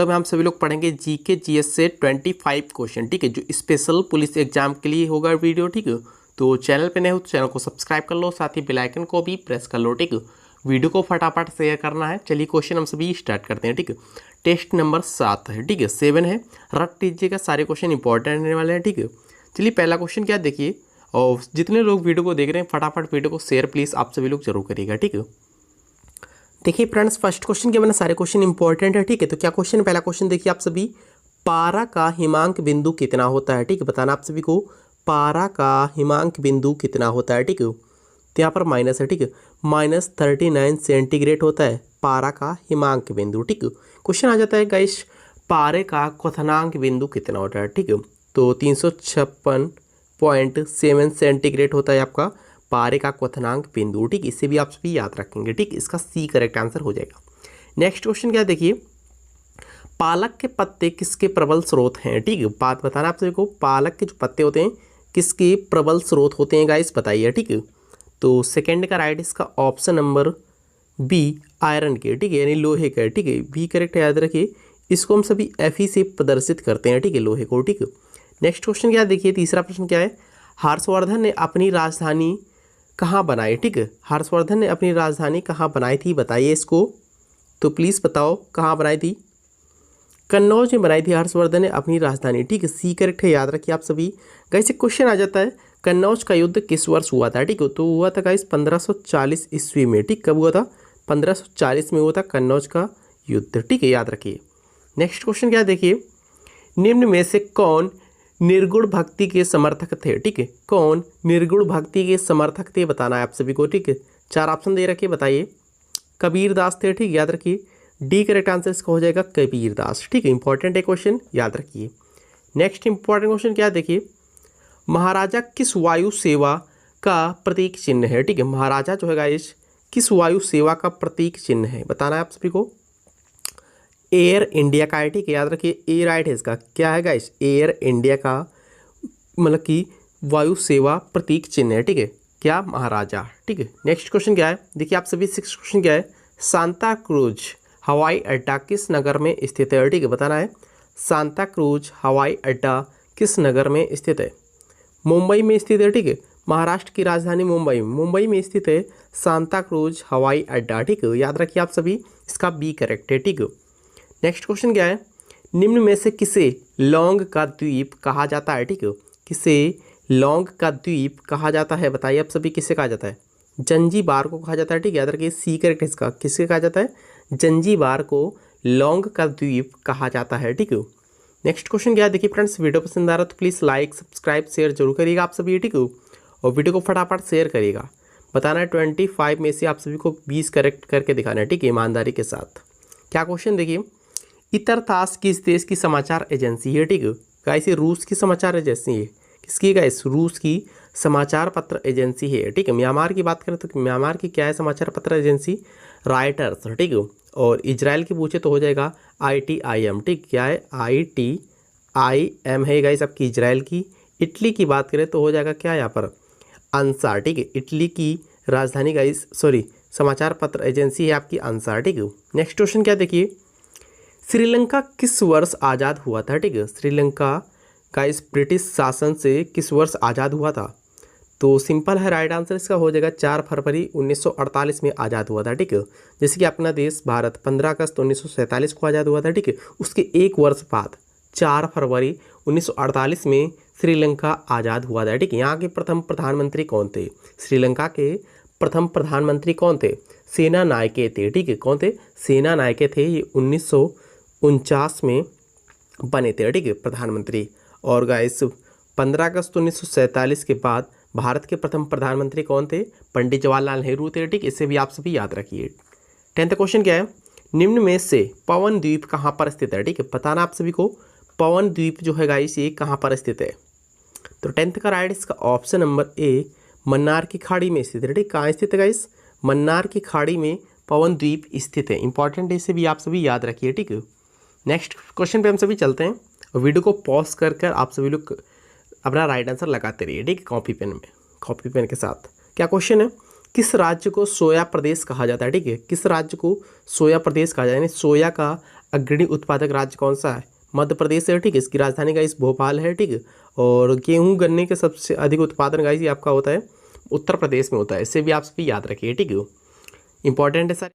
Video में हम सभी लोग पढ़ेंगे जीके जीएस से 25 क्वेश्चन, ठीक है, जो स्पेशल पुलिस एग्जाम के लिए होगा वीडियो, ठीक है। तो चैनल पे नए हो तो चैनल को सब्सक्राइब कर लो, साथ ही बेल आइकन को भी प्रेस कर लो, ठीक है। वीडियो को फटाफट शेयर करना है। चलिए क्वेश्चन हम सभी स्टार्ट करते हैं, ठीक है। टेस्ट नंबर 7 है, ठीक है, 7 है, रट लीजिएगा, सारे क्वेश्चन इंपॉर्टेंट रहने वाले हैं, ठीक है। चलिए पहला क्वेश्चन क्या देखिए, और जितने लोग वीडियो को देख रहे हैं फटाफट वीडियो को शेयर प्लीज़ आप सभी लोग जरूर करिएगा, ठीक है। देखिए फ्रेंड्स, फर्स्ट क्वेश्चन के बना सारे क्वेश्चन इंपॉर्टेंट है, ठीक है। तो क्या क्वेश्चन, पहला क्वेश्चन देखिए आप सभी, पारा का हिमांक बिंदु कितना होता है, ठीक है। बताना आप सभी को पारा का हिमांक बिंदु कितना होता है, ठीक है। तो यहाँ पर माइनस है, ठीक है, -39 सेंटीग्रेड होता है पारा का हिमांक बिंदु, ठीक है। क्वेश्चन आ जाता है गाइस, पारे का क्वथनांक बिंदु कितना होता है, ठीक है। तो 356.7 सेंटीग्रेड होता है आपका पारे का क्वथनांक बिंदु, ठीक। इसे भी आप सभी याद रखेंगे, ठीक। इसका सी करेक्ट आंसर हो जाएगा। नेक्स्ट क्वेश्चन क्या देखिए, पालक के पत्ते किसके प्रबल स्रोत हैं, ठीक है। बात बताना आप सभी को, पालक के जो पत्ते होते हैं किसके प्रबल स्रोत होते हैं गाइस, बताइए, ठीक है। तो सेकंड का राइट इसका ऑप्शन नंबर बी, आयरन के, ठीक है, यानी लोहे का, ठीक है। बी करेक्ट याद रखिए, इसको हम सभी Fe से प्रदर्शित करते हैं, ठीक है, लोहे को, ठीक है। नेक्स्ट क्वेश्चन क्या देखिए, तीसरा प्रश्न क्या है, हर्षवर्धन ने अपनी राजधानी कहाँ बनाई, ठीक है। हर्षवर्धन ने अपनी राजधानी कहाँ बनाई थी, बताइए इसको, तो प्लीज़ बताओ कहाँ बनाई थी। कन्नौज में बनाई थी हर्षवर्धन ने अपनी राजधानी, ठीक है, सी करेक्ट है, याद रखिए आप सभी। गाइस एक क्वेश्चन आ जाता है, कन्नौज का युद्ध किस वर्ष हुआ था, ठीक है। तो हुआ था गाइस 1540 ईस्वी में, ठीक। कब हुआ था, 1540 में हुआ था कन्नौज का युद्ध, ठीक है, याद रखिए। नेक्स्ट क्वेश्चन क्या देखिए, निम्न में से कौन निर्गुण भक्ति के समर्थक थे, ठीक है। कौन निर्गुण भक्ति के समर्थक थे, बताना है आप सभी को, ठीक है। 4 ऑप्शन दे रखिए, बताइए। कबीर दास थे, ठीक, याद रखिए। डी करेक्ट आंसर इसका हो जाएगा कबीर दास, ठीक है। इंपॉर्टेंट है क्वेश्चन, याद रखिए। नेक्स्ट इंपॉर्टेंट क्वेश्चन क्या देखिए, महाराजा किस वायु सेवा का प्रतीक चिन्ह है, ठीक है। महाराजा जो है गाइस किस वायु सेवा का प्रतीक चिन्ह है, बताना है आप सभी को। एयर इंडिया का है, ठीक है, याद रखिए। ए राइट है इसका, क्या है गाइस, एयर इंडिया का मतलब कि वायु सेवा प्रतीक चिन्ह है, ठीक है, क्या, महाराजा, ठीक है। नेक्स्ट क्वेश्चन क्या है देखिए आप सभी, 6 क्वेश्चन क्या है, सांता क्रूज हवाई अड्डा किस नगर में स्थित है, ठीक है। बताना है सांता क्रूज हवाई अड्डा किस नगर में स्थित है, मुंबई में स्थित है, ठीक है। महाराष्ट्र की राजधानी मुंबई में स्थित है सांता क्रूज हवाई अड्डा, ठीक है, याद रखिए आप सभी। इसका बी करेक्ट है, ठीक है। नेक्स्ट क्वेश्चन क्या है, निम्न में से किसे लौंग का द्वीप कहा जाता है, ठीक है। किसे लौंग का द्वीप कहा जाता है, बताइए आप सभी, किसे कहा जाता है। जंजीबार को कहा जाता है, ठीक है, याद रखिए। सी करेक्ट है इसका, किसे कहा जाता है, जंजीबार को लौंग का द्वीप कहा जाता है, ठीक है। नेक्स्ट क्वेश्चन क्या है देखिए फ्रेंड्स, वीडियो पसंद आ रहा है तो प्लीज़ लाइक सब्सक्राइब शेयर जरूर करिएगा आप सभी, ठीक है। और वीडियो को फटाफट शेयर करिएगा। बताना है 25 में से आप सभी को 20 करेक्ट करके दिखाना है, ठीक है, ईमानदारी के साथ। क्या क्वेश्चन देखिए, इतरतास किस देश की समाचार एजेंसी है, ठीक है। गाइस ये रूस की समाचार एजेंसी है, किसकी गाइस, रूस की समाचार पत्र एजेंसी है, ठीक है। म्यांमार की बात करें तो म्यांमार की क्या है समाचार पत्र एजेंसी, राइटर्स, ठीक है। और इजराइल की पूछे तो हो जाएगा ITIM, ठीक, क्या है, ITIM है गाइस आपकी इजराइल की। इटली की बात करें तो हो जाएगा क्या यहाँ पर, अंसार, ठीक है, इटली की राजधानी गाइस, सॉरी, समाचार पत्र एजेंसी है आपकी अंसार, ठीक है। नेक्स्ट क्वेश्चन क्या देखिए, श्रीलंका किस वर्ष आज़ाद हुआ था, ठीक है। श्रीलंका का इस ब्रिटिश शासन से किस वर्ष आज़ाद हुआ था, तो सिंपल है, राइट आंसर इसका हो जाएगा 4 फरवरी 1948 में आज़ाद हुआ था, ठीक है। जैसे कि अपना देश भारत 15 अगस्त 1947 को आज़ाद हुआ था, ठीक है। उसके एक वर्ष बाद 4 फरवरी 1948 में श्रीलंका आज़ाद हुआ था, ठीक है। यहाँ के प्रथम प्रधानमंत्री कौन थे, श्रीलंका के प्रथम प्रधानमंत्री कौन थे, सेना नायके थे, ठीक है। कौन थे, सेना नायके थे। ये 1949 में बने थे, ठीक है, प्रधानमंत्री। और गाइस 15 अगस्त 1947 के बाद भारत के प्रथम प्रधानमंत्री कौन थे, पंडित जवाहरलाल नेहरू थे, ठीक। इसे भी आप सभी याद रखिए। 10th क्वेश्चन क्या है, निम्न में से पवन द्वीप कहाँ पर स्थित है, ठीक है। बताना आप सभी को, पवन द्वीप जो है गाइस ये कहाँ पर स्थित है, तो 10th का राइट इसका ऑप्शन नंबर ए, मन्नार की खाड़ी में स्थित है, ठीक। कहाँ स्थित है गाइस, मन्नार की खाड़ी में पवन द्वीप स्थित है। इंपॉर्टेंट है, इसे भी आप सभी याद रखिए, ठीक है। नेक्स्ट क्वेश्चन पे हम सभी चलते हैं, और वीडियो को पॉज कर कर आप सभी लोग अपना राइट आंसर लगाते रहिए, ठीक है, कॉपी पेन के साथ। क्या क्वेश्चन है, किस राज्य को सोया प्रदेश कहा जाता है, ठीक है। किस राज्य को सोया प्रदेश कहा जाता है, यानी सोया का अग्रणी उत्पादक राज्य कौन सा है? मध्य प्रदेश है, ठीक है। इसकी राजधानी गाइस भोपाल है, ठीक है। और गेहूं गन्ने के सबसे अधिक उत्पादन गाइस ये आपका होता है उत्तर प्रदेश में होता है। इसे भी आप सभी याद रखिए, ठीक है, इंपॉर्टेंट है सर।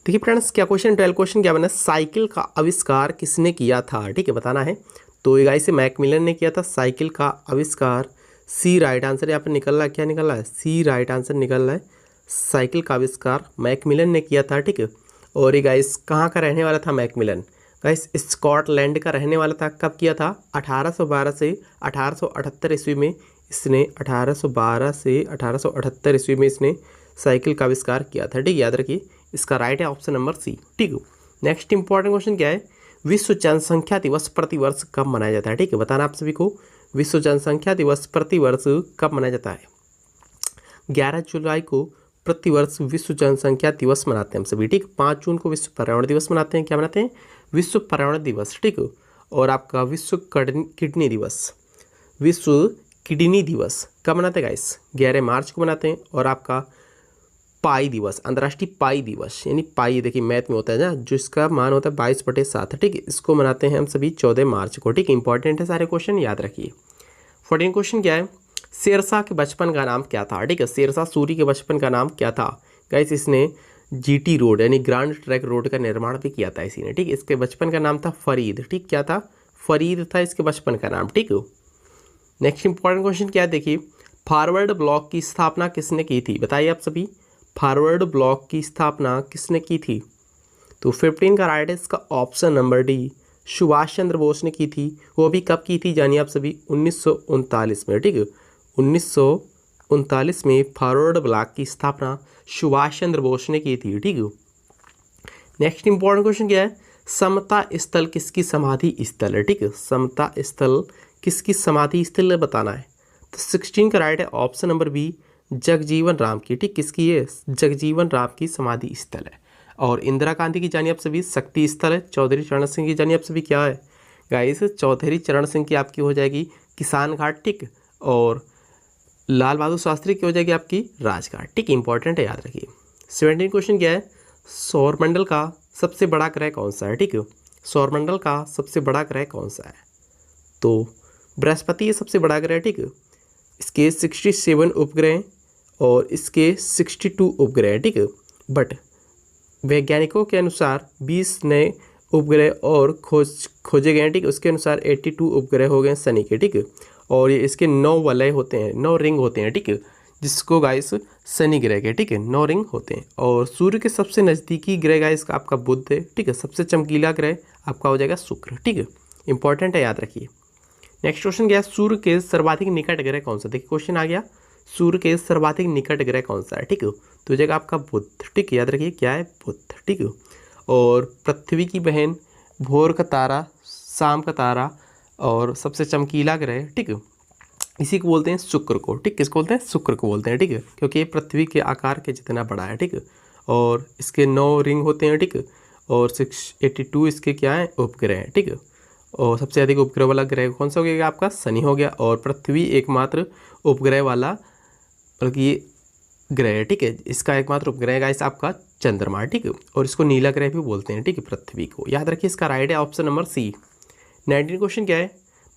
देखिए फ्रेंड्स, क्या क्वेश्चन 12 क्वेश्चन क्या बना, साइकिल का आविष्कार किसने किया था, ठीक है, बताना है। तो ये गाइस मैकमिलन ने किया था साइकिल का आविष्कार। सी राइट आंसर यहाँ पर निकल रहा है, क्या निकल रहा है? सी राइट आंसर निकल रहा है। साइकिल का आविष्कार मैकमिलन ने किया था, ठीक है। और ये गाइस कहाँ का रहने वाला था मैकमिलन? गाइस स्कॉटलैंड का रहने वाला था। कब किया था? 1812 से 1878 ईस्वी में इसने 1812 से 1878 ईस्वी में इसने साइकिल का आविष्कार किया था, ठीक, याद रखिए। इसका राइट है ऑप्शन नंबर सी, ठीक है। नेक्स्ट इंपॉर्टेंट क्वेश्चन क्या है, विश्व जनसंख्या दिवस प्रतिवर्ष कब मनाया जाता है, ठीक है, बताना आप सभी को। विश्व जनसंख्या दिवस प्रतिवर्ष कब मनाया जाता है? 11 जुलाई को प्रतिवर्ष विश्व जनसंख्या दिवस मनाते हैं हम सभी, ठीक। 5 जून को विश्व पर्यावरण दिवस मनाते हैं। क्या मनाते हैं? विश्व पर्यावरण दिवस, ठीक। और आपका विश्व किडनी दिवस, विश्व किडनी दिवस कब मनाते हैं गाइस? 11 मार्च को मनाते हैं। और आपका पाई दिवस, अंतर्राष्ट्रीय पाई दिवस, यानी पाई देखिए मैथ में होता है ना, जिसका मान होता है 22/7, ठीक, इसको मनाते हैं हम सभी 14 मार्च को, ठीक। इंपॉर्टेंट है सारे क्वेश्चन, याद रखिए। 14 क्वेश्चन क्या है, शेरशाह के बचपन का नाम क्या था, ठीक है। शेरशाह सूरी के बचपन का नाम क्या था? गाइस इसने जीटी रोड यानी ग्रांड ट्रैंक रोड का निर्माण भी किया था इसी ने, ठीक। इसके बचपन का नाम था फरीद, ठीक, क्या था? फरीद था इसके बचपन का नाम, ठीक। नेक्स्ट इंपॉर्टेंट क्वेश्चन क्या है, देखिए, फॉरवर्ड ब्लॉक की स्थापना किसने की थी? बताइए आप सभी, फॉरवर्ड ब्लॉक की स्थापना किसने की थी? तो 15 का राइट है इसका option number D, Subhash Chandra Bose ने की थी। वो भी कब की थी जानिए आप सभी? 1939 में, ठीक है। 1939 में फॉरवर्ड ब्लॉक की स्थापना सुभाष चंद्र बोस ने की थी, ठीक है। नेक्स्ट इंपॉर्टेंट क्वेश्चन क्या है, समता स्थल किसकी समाधि स्थल है, ठीक है। समता स्थल किसकी समाधि स्थल है, बताना है। तो 16 का राइट है option number B, Jagjivan Ram की, ठीक, किसकी है? जगजीवन राम की समाधि स्थल है। और इंदिरा गांधी की जानिए आप सभी शक्ति स्थल है। चौधरी चरण सिंह की जानिए आप सभी क्या है गाइस? चौधरी चरण सिंह की आपकी हो जाएगी किसान घाट, ठीक। और लाल बहादुर शास्त्री की हो जाएगी आपकी राजघाट, ठीक, इंपॉर्टेंट है, याद रखिए। 17 क्वेश्चन क्या है, सौरमंडल का सबसे बड़ा ग्रह कौन सा है, ठीक है। सौरमंडल का सबसे बड़ा ग्रह कौन सा है? तो बृहस्पति ये सबसे बड़ा ग्रह, ठीक है। इसके 67 उपग्रह और इसके 62 उपग्रह, ठीक है। बट वैज्ञानिकों के अनुसार 20 नए उपग्रह और खोजे गए हैं, ठीक है। उसके अनुसार 82 उपग्रह हो गए शनि के, ठीक है। और ये इसके 9 वलय होते हैं, 9 रिंग होते हैं, ठीक है, जिसको गाइस शनि ग्रह के, ठीक है, 9 रिंग होते हैं। और सूर्य के सबसे नज़दीकी ग्रह गाइस का आपका बुध है, ठीक है। सबसे चमकीला ग्रह आपका हो जाएगा शुक्र, ठीक है, इंपॉर्टेंट है, याद रखिए। नेक्स्ट क्वेश्चन क्या है, सूर्य के सर्वाधिक निकट ग्रह कौन सा? देखिए क्वेश्चन आ गया, सूर्य के सर्वाधिक निकट ग्रह कौन सा है, ठीक है। तो जगह आपका बुध, ठीक, याद रखिए क्या है? बुध, ठीक है। और पृथ्वी की बहन, भोर का तारा, शाम का तारा और सबसे चमकीला ग्रह, ठीक है, इसी को बोलते हैं शुक्र को, ठीक। किसको बोलते हैं? शुक्र को बोलते हैं, ठीक है, क्योंकि ये पृथ्वी के आकार के जितना बड़ा है, ठीक है। और इसके 9 रिंग होते हैं, ठीक है। और 682 इसके क्या है? उपग्रह है, ठीक है। और सबसे अधिक उपग्रह वाला ग्रह कौन सा हो गया आपका? शनि हो गया। और पृथ्वी एकमात्र उपग्रह वाला बल्कि ग्रह है, ठीक है। इसका एकमात्र उपग्रह गाइस आपका चंद्रमा, ठीक है। और इसको नीला ग्रह भी बोलते हैं, ठीक है, पृथ्वी को, याद रखिए। इसका राइट है ऑप्शन नंबर सी। 19 क्वेश्चन क्या है,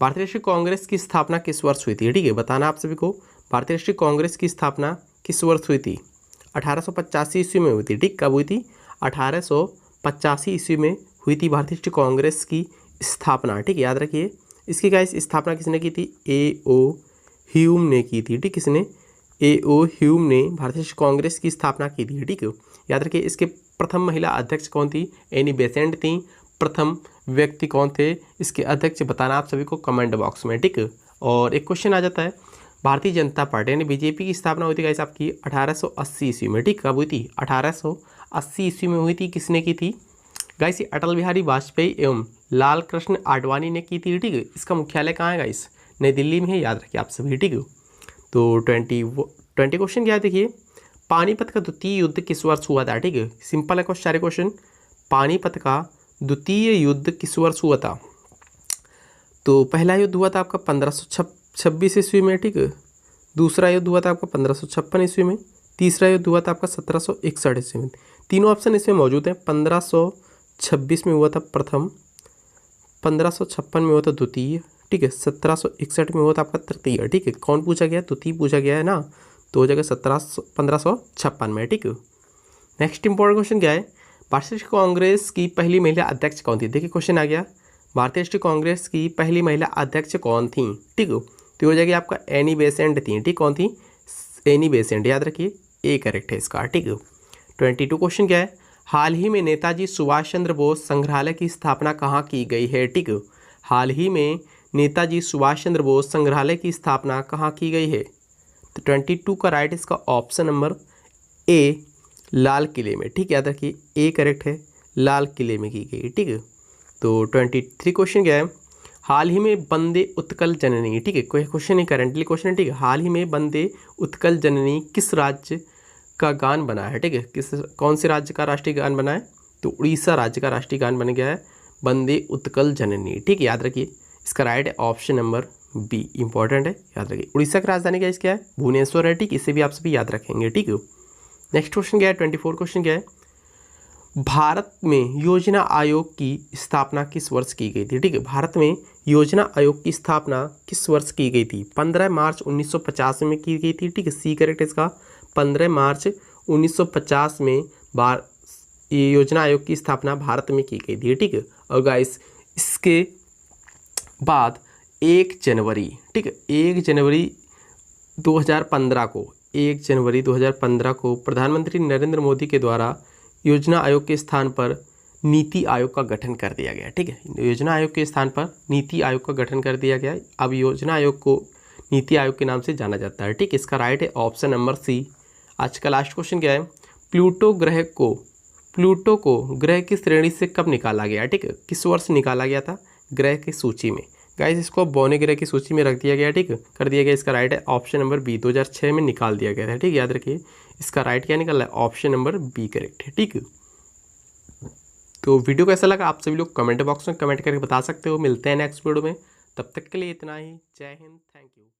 भारतीय राष्ट्रीय कांग्रेस की स्थापना किस वर्ष हुई थी, ठीक है, बताना आप सभी को। भारतीय राष्ट्रीय कांग्रेस की स्थापना किस वर्ष हुई थी? 1885 ईस्वी में हुई थी, ठीक। कब हुई थी? 1885 ईस्वी में हुई थी भारतीय राष्ट्रीय कांग्रेस की स्थापना, ठीक, याद रखिए। इसकी गाइस स्थापना किसने की थी? A.O. ह्यूम ने की थी, ठीक। किसने? A.O. ह्यूम ने भारतीय कांग्रेस की स्थापना की थी, ठीक है, याद रखिए। इसके प्रथम महिला अध्यक्ष कौन थी? एनी बेसेंट थी। प्रथम व्यक्ति कौन थे इसके अध्यक्ष? बताना आप सभी को कमेंट बॉक्स में, ठीक। और एक क्वेश्चन आ जाता है, भारतीय जनता पार्टी यानी बीजेपी की स्थापना हुई थी गाइस आपकी 1880 ईस्वी में, ठीक। कब हुई थी? 1880 ईस्वी में हुई थी। किसने की थी गाइस? अटल बिहारी वाजपेयी एवं लाल कृष्ण आडवाणी ने की थी, ठीक है। इसका मुख्यालय कहाँ है गाइस? नई दिल्ली में है, याद रखिए आप सभी, ठीक है। तो 20 क्वेश्चन क्या है, देखिए, पानीपत का द्वितीय युद्ध किस वर्ष हुआ था, ठीक है। सिंपल है सारे क्वेश्चन। पानीपत का द्वितीय युद्ध किस वर्ष हुआ था? तो पहला युद्ध हुआ था आपका 1526 ईस्वी में, ठीक है। दूसरा युद्ध हुआ था आपका 1556 ईस्वी में। तीसरा युद्ध हुआ था आपका 1761 ईस्वी में। तीनों ऑप्शन इसमें मौजूद हैं। 1726 में हुआ था प्रथम, 1556 में हुआ था द्वितीय, ठीक है, 1761 में हुआ था आपका तृतीय, ठीक है। कौन पूछा गया? द्वितीय पूछा गया है ना, तो हो जाएगा 1556 में, ठीक है। नेक्स्ट इंपॉर्टेंट क्वेश्चन क्या है? भारतीय राष्ट्रीय कांग्रेस की पहली महिला अध्यक्ष कौन थी? देखिए क्वेश्चन आ गया, भारतीय राष्ट्रीय कांग्रेस की पहली महिला अध्यक्ष कौन थी, ठीक है। तो हो जाएगी आपका एनी बेसेंट थी, ठीक। कौन थी? एनी बेसेंट, याद रखिए, ए करेक्ट है इसका, ठीक है। 22 क्वेश्चन क्या है? हाल ही में नेताजी सुभाष चंद्र बोस संग्रहालय की स्थापना कहाँ की गई है, ठीक है। हाल ही में नेताजी सुभाष चंद्र बोस संग्रहालय की स्थापना कहाँ की गई है? तो 22 का राइट इसका ऑप्शन नंबर ए, लाल किले में, ठीक। याद रखिए, ए करेक्ट है, लाल किले में की गई, ठीक है। तो 23 क्वेश्चन क्या है? हाल ही में वंदे उत्कल जननी, ठीक है, कोई क्वेश्चन नहीं, करेंटली क्वेश्चन है, ठीक है। हाल ही में वंदे उत्कल जननी किस राज्य का गान बना है, ठीक है। कौन से राज्य का राष्ट्रीय गान बना है? तो उड़ीसा राज्य का राष्ट्रीय गान बन गया है वंदे उत्कल जननी, ठीक है। याद रखिए, इसका राइट है ऑप्शन नंबर बी, इंपॉर्टेंट है, याद रखिए। उड़ीसा की राजधानी क्या है? भुवनेश्वर है, ठीक। इसे भी आप सभी याद रखेंगे, ठीक है। नेक्स्ट क्वेश्चन क्या है? 24 क्वेश्चन क्या है? भारत में योजना आयोग की स्थापना किस वर्ष की गई थी, ठीक है। भारत में योजना आयोग की स्थापना किस वर्ष की गई थी? 15 मार्च 1950 में की गई थी, ठीक है, सी करेक्ट है इसका। 15 मार्च 1950 में ये योजना आयोग की स्थापना भारत में की गई थी, ठीक है। और गाइस इसके बाद 1 जनवरी, ठीक है, 1 जनवरी 2015 को, 1 जनवरी 2015 को प्रधानमंत्री नरेंद्र मोदी के द्वारा योजना आयोग के स्थान पर नीति आयोग का गठन कर दिया गया, ठीक है। योजना आयोग के स्थान पर नीति आयोग का गठन कर दिया गया। अब योजना आयोग को नीति आयोग के नाम से जाना जाता है, ठीक। इसका राइट है ऑप्शन नंबर सी। आज का लास्ट क्वेश्चन क्या है? प्लूटो को ग्रह की श्रेणी से कब निकाला गया, ठीक है। किस वर्ष निकाला गया था ग्रह की सूची में? गाइस इसको बौने ग्रह की सूची में रख दिया गया, ठीक, कर दिया गया। इसका राइट है ऑप्शन नंबर बी, 2006 में निकाल दिया गया था, ठीक। याद रखिए, इसका राइट क्या निकल रहा है? ऑप्शन नंबर बी करेक्ट है, ठीक। तो वीडियो कैसा लगा आप सभी लोग कमेंट बॉक्स में कमेंट करके बता सकते हो। मिलते हैं नेक्स्ट वीडियो में, तब तक के लिए इतना ही। जय हिंद, थैंक यू।